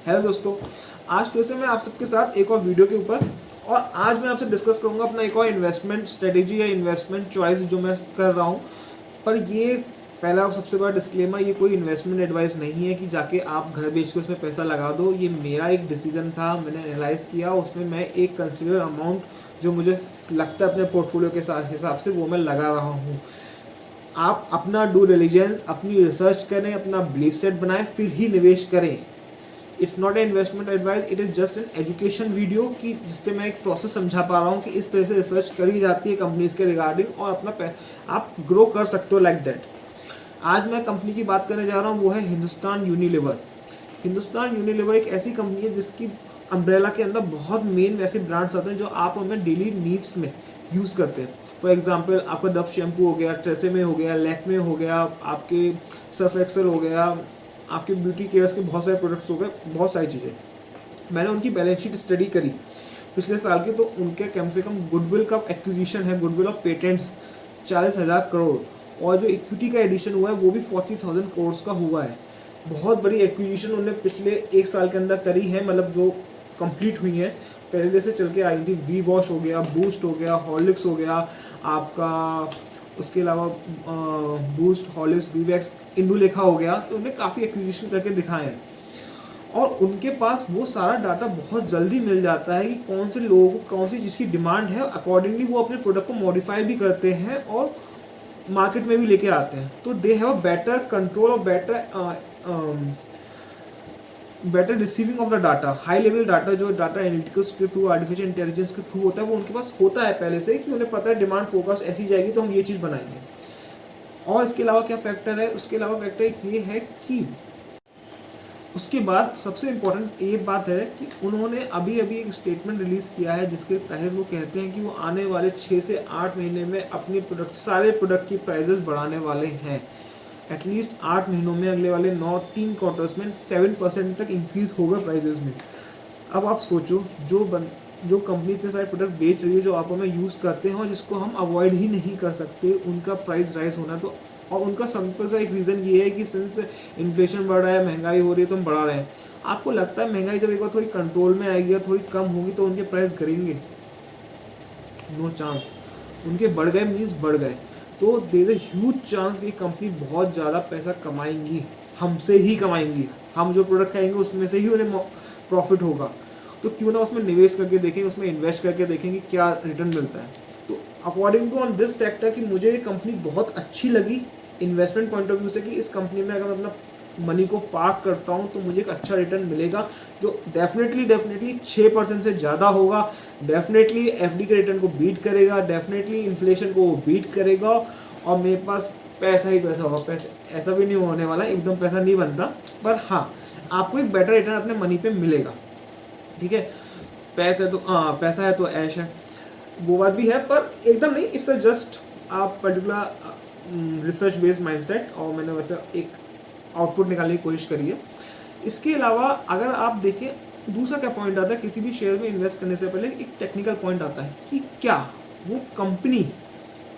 Hello दोस्तों, आज फिर से मैं आप सबके साथ एक और वीडियो के ऊपर और आज मैं आपसे डिस्कस करूंगा अपना एक और इन्वेस्टमेंट स्ट्रेटेजी या इन्वेस्टमेंट चॉइस जो मैं कर रहा हूं। पर ये पहला सबसे बड़ा डिस्क्लेमर, ये कोई इन्वेस्टमेंट एडवाइस नहीं है कि जाके आप घर बेच के उसमें पैसा लगा दो। ये मेरा एक डिसीजन था, मैंने एनालाइज किया, उसमें मैं एक कंसिडर अमाउंट जो मुझे लगता है अपने पोर्टफोलियो के साथ हिसाब से वो मैं लगा रहा हूँ। आप अपना ड्यू डिलिजेंस, अपनी रिसर्च करें, अपना बिलीफ सेट बनाएं, फिर ही निवेश करें। It's not a investment advice, it is just an education video कि जिससे मैं एक प्रोसेस समझा पा रहा हूँ कि इस तरह से रिसर्च करी जाती है कंपनीज के रिगार्डिंग और अपना आप ग्रो कर सकते हो लाइक दैट। आज मैं कंपनी की बात करने जा रहा हूँ, वो है हिंदुस्तान यूनिलीवर। हिंदुस्तान यूनिलीवर एक ऐसी कंपनी है जिसकी अम्ब्रेला के अंदर बहुत मेन वैसे ब्रांड्स आते हैं जो आप उनमें डेली नीड्स में यूज़ करते हैं। फॉर एग्जाम्पल आपका डव शैम्पू हो गया, ट्रेसेमे हो गया, लैक्मे हो गया, आपके सर्फ एक्सेल हो गया, आपके ब्यूटी केयर्स के बहुत सारे प्रोडक्ट्स हो गए, बहुत सारी चीज़ें। मैंने उनकी बैलेंस शीट स्टडी करी पिछले साल की, तो उनके कम से कम गुडविल का एक्विजिशन है, गुडविल ऑफ पेटेंट्स 40,000 करोड़, और जो इक्विटी का एडिशन हुआ है वो भी 40,000 करोड़ का हुआ है। बहुत बड़ी एक्विजिशन उन्होंने पिछले एक साल के अंदर करी है, मतलब जो कंप्लीट हुई है। पहले से चल के आई थी, वी वॉश हो गया, बूस्ट हो गया, हॉर्लिक्स हो गया आपका, उसके अलावा बूस्ट, हॉर्लिक्स, वीवैक्स, इंडुलेखा हो गया। तो उन्हें काफ़ी एक्विजिशन करके दिखाए हैं और उनके पास वो सारा डाटा बहुत जल्दी मिल जाता है कि कौन से लोगों को कौन सी चीज़ की डिमांड है। अकॉर्डिंगली वो अपने प्रोडक्ट को मॉडिफाई भी करते हैं और मार्केट में भी लेके आते हैं। तो they have a better control और better receiving of the data, high level data जो डाटा एनालिटिक्स के थ्रू, आर्टिफिशियल इंटेलिजेंस के थ्रू होता है, वो उनके पास होता है पहले से कि उन्हें पता है डिमांड फोकस ऐसी जाएगी तो हम ये चीज़ बनाएंगे। और इसके अलावा क्या फैक्टर है, उसके अलावा फैक्टर ये है कि उसके बाद सबसे इम्पोर्टेंट ये बात है कि उन्होंने अभी एक स्टेटमेंट रिलीज़ किया है जिसके तहत वो कहते हैं कि वो आने वाले 6 से 8 महीने में अपनी सारे प्रोडक्ट की प्राइजेस बढ़ाने वाले हैं। एटलीस्ट 8 महीनों में, अगले वाले 3 क्वार्टर्स में 7% तक इंक्रीज होगा प्राइजेस में। अब आप सोचो, जो कंपनी इतने सारे प्रोडक्ट बेच रही है जो आप हमें यूज़ करते हैं और जिसको हम अवॉइड ही नहीं कर सकते, उनका प्राइस राइज होना, तो और उनका सिंपल सा एक रीज़न ये है कि सिंस इन्फ्लेशन बढ़ रहा है, महंगाई हो रही है, तो हम बढ़ा रहे हैं। आपको लगता है महंगाई जब एक बार थोड़ी कंट्रोल में आएगी या थोड़ी कम होगी तो उनके प्राइस गिरेंगे? No chance. उनके बढ़ गए मीन्स बढ़ गए। तो देयर इज ह्यूज चांस कि कंपनी बहुत ज़्यादा पैसा कमाएंगी, हमसे ही कमाएंगी। हम जो प्रोडक्ट खाएंगे उसमें से ही उन्हें प्रॉफिट होगा। तो क्यों ना उसमें निवेश करके देखें, उसमें इन्वेस्ट करके देखें कि क्या रिटर्न मिलता है। तो according to on this factor कि मुझे ये कंपनी बहुत अच्छी लगी इन्वेस्टमेंट पॉइंट ऑफ व्यू से, कि इस कंपनी में अगर मैं अपना मनी को पार्क करता हूँ तो मुझे एक अच्छा रिटर्न मिलेगा जो डेफिनेटली 6% से ज़्यादा होगा। डेफिनेटली एफडी के रिटर्न को बीट करेगा, डेफिनेटली इन्फ्लेशन को वो बीट करेगा और मेरे पास पैसा ही पैसा होगा। पैसा ऐसा भी नहीं होने वाला, एकदम पैसा नहीं बनता, पर हाँ आपको एक बेटर रिटर्न अपने मनी पे मिलेगा। ठीक है, पैसा है तो ऐश है, वो बात भी है, पर एकदम नहीं। इट्स जस्ट आप पर्टिकुलर रिसर्च बेस्ड माइंडसेट, और मैंने वैसे एक आउटपुट निकालने की कोशिश करी है। इसके अलावा अगर आप देखें, दूसरा क्या पॉइंट आता है किसी भी शेयर में इन्वेस्ट करने से पहले, एक टेक्निकल पॉइंट आता है कि क्या वो कंपनी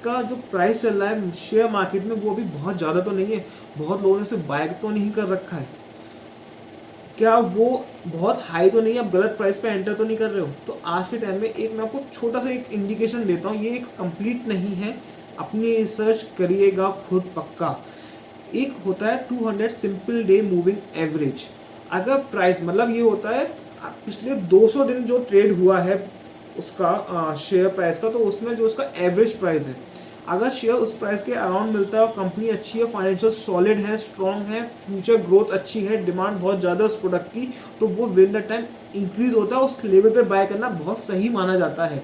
का जो प्राइस चल रहा है शेयर मार्केट में वो भी बहुत ज़्यादा तो नहीं है, बहुत लोगों ने उसे बाय तो नहीं कर रखा है, क्या वो बहुत हाई तो नहीं है, आप गलत प्राइस पे एंटर तो नहीं कर रहे हो। तो आज के टाइम में एक मैं आपको छोटा सा एक इंडिकेशन देता हूँ, ये एक कंप्लीट नहीं है, अपनी रिसर्च करिएगा खुद पक्का। एक होता है 200 सिंपल डे मूविंग एवरेज। अगर प्राइस मतलब ये होता है पिछले 200 दिन जो ट्रेड हुआ है उसका शेयर प्राइस का, तो उसमें जो उसका एवरेज प्राइस है, अगर शेयर उस प्राइस के अराउंड मिलता है और कंपनी अच्छी है, फाइनेंशियल सॉलिड है, स्ट्रॉन्ग है, फ्यूचर ग्रोथ अच्छी है, डिमांड बहुत ज़्यादा उस प्रोडक्ट की, तो वो विद द टाइम इंक्रीज होता है। उस लेवल पे बाय करना बहुत सही माना जाता है,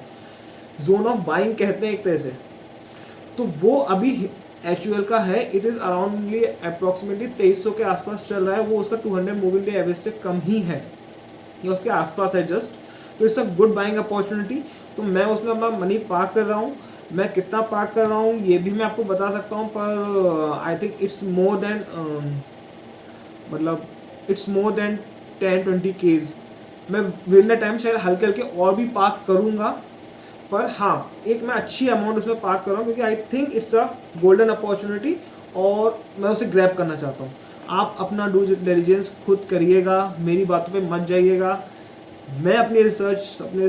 जोन ऑफ बाइंग कहते हैं एक तरह से। तो वो अभी एक्चुअल का है, इट इज़ अराउंडली अप्रॉक्सीमेटली 2300 के आसपास चल रहा है। वो उसका 200 मूविंग डे एवरेज से कम ही है, ये उसके आसपास है जस्ट। तो it's a good buying opportunity. तो मैं उसमें अपना मनी पार्क कर रहा हूँ। मैं कितना पार्क कर रहा हूँ ये भी मैं आपको बता सकता हूँ, पर I think it's more than मतलब इट्स मोर देन 10-20 केज। मैं विद द टाइम शायद हल्के हल्के और भी पार्क करूँगा, पर हाँ एक मैं अच्छी अमाउंट उसमें पार्क कर रहा हूँ क्योंकि I think it's a golden opportunity और मैं उसे ग्रैब करना चाहता हूँ। आप अपना ड्यू डिलिजेंस खुद करिएगा, मेरी बातों पे मत जाइएगा। मैं अपनी रिसर्च, अपने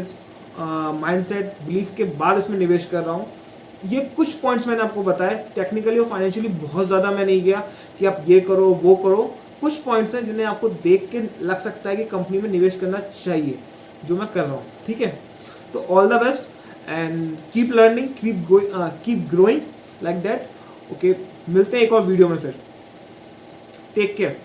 माइंडसेट, बिलीफ के बाद इसमें निवेश कर रहा हूँ। ये कुछ पॉइंट्स मैंने आपको बताए, टेक्निकली और फाइनेंशियली बहुत ज़्यादा मैं नहीं गया कि आप ये करो वो करो। कुछ पॉइंट्स हैं जिन्हें आपको देख के लग सकता है कि कंपनी में निवेश करना चाहिए, जो मैं कर रहा हूँ। ठीक है, तो all the best and keep learning, keep growing like that. Okay, मिलते हैं एक और वीडियो में फिर। Take care.